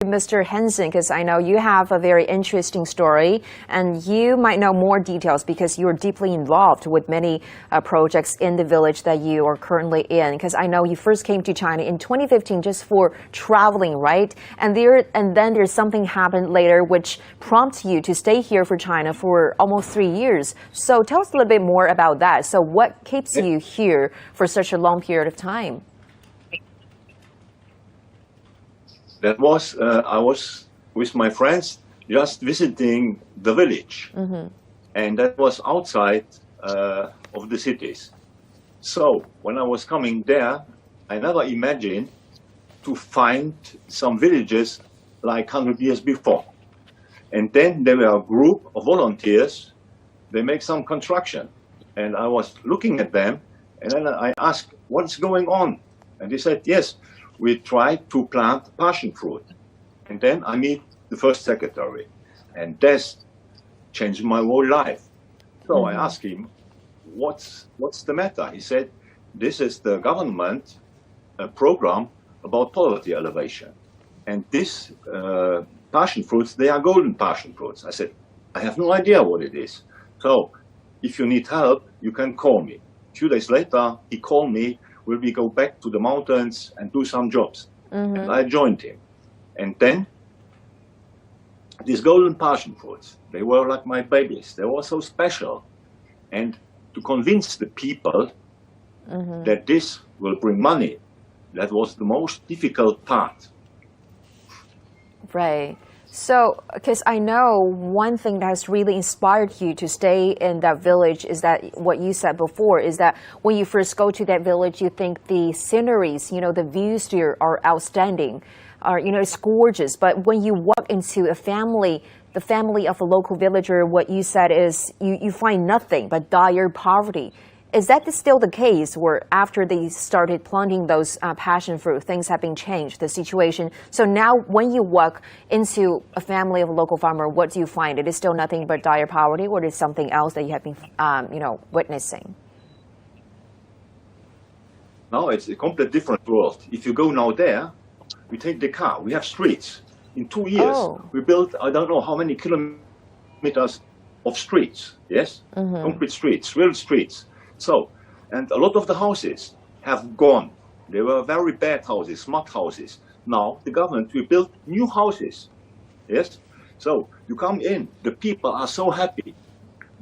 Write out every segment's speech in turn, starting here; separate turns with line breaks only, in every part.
Mr. Hansen, because I know you have a very interesting story, and you might know more details because you're deeply involved with many projects in the village that you are currently in. Because I know you first came to China in 2015 just for traveling, right? And then there's something happened later which prompts you to stay here for China for almost 3 years. So tell us a little bit more about that. So what keeps you here for such a long period of time?
That was, I was with my friends just visiting the village. And that was outside of the cities. So when I was coming there, I never imagined to find some villages like 100 years before. And then there were a group of volunteers, they make some construction. And I was looking at them, and then I asked, what's going on? And they said, yes, we tried to plant passion fruit. And then I meet the first secretary. And that's changed my whole life. So I asked him, what's the matter? He said, this is the government program about poverty alleviation. And this passion fruits, they are golden passion fruits. I said, I have no idea what it is. So if you need help, you can call me. A few days later, he called me, will we go back to the mountains and do some jobs? And I joined him. And then these golden passion fruits, they were like my babies. They were so special. And to convince the people that this will bring money, that was the most difficult part.
Right. So, because I know one thing that has really inspired you to stay in that village is that what you said before is that when you first go to that village, you think the sceneries, the views here are outstanding, it's gorgeous. But when you walk into the family of a local villager, what you said is you find nothing but dire poverty. Is that still the case, where after they started planting those passion fruit, things have been changed, the situation? So now when you walk into a family of a local farmer, what do you find? It is still nothing but dire poverty, or is something else that you have been, witnessing?
No, it's a completely different world. If you go now there, we take the car, we have streets. In 2 years, we built, I don't know how many kilometers of streets, yes? Concrete streets, real streets. So, and a lot of the houses have gone. They were very bad houses, mud houses. Now, the government will build new houses, yes? So, you come in, the people are so happy.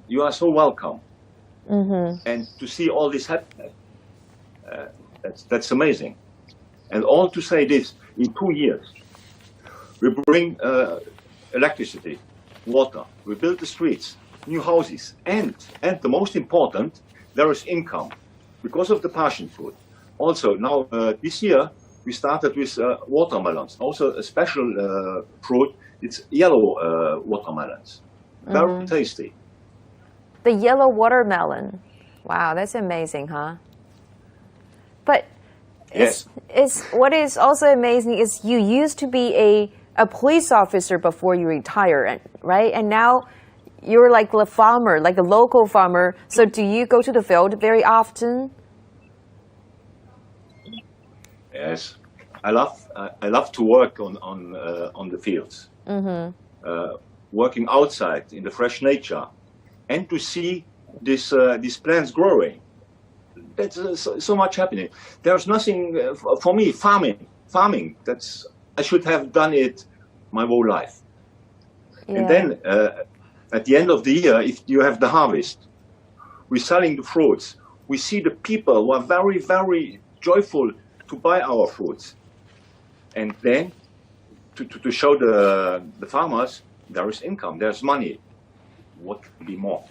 You are so welcome. And to see all this happen, that's amazing. And all to say this, in 2 years, we bring electricity, water, we build the streets, new houses, and the most important, there is income because of the passion fruit. Also, now this year we started with watermelons. Also, a special fruit. It's yellow watermelons. Very tasty.
The yellow watermelon. Wow, that's amazing, huh? But
yes.
What is also amazing is you used to be a police officer before you retired, right? And now you're like a farmer, like a local farmer. So do you go to the field very often?
Yes, I love to work on the fields, working outside in the fresh nature, and to see these plants growing. That's so much happening. There's nothing for me. Farming. I should have done it my whole life. Yeah. And then. At the end of the year, if you have the harvest, we're selling the fruits. We see the people who are very, very joyful to buy our fruits. And then to show the farmers there is income, there's money. What could be more?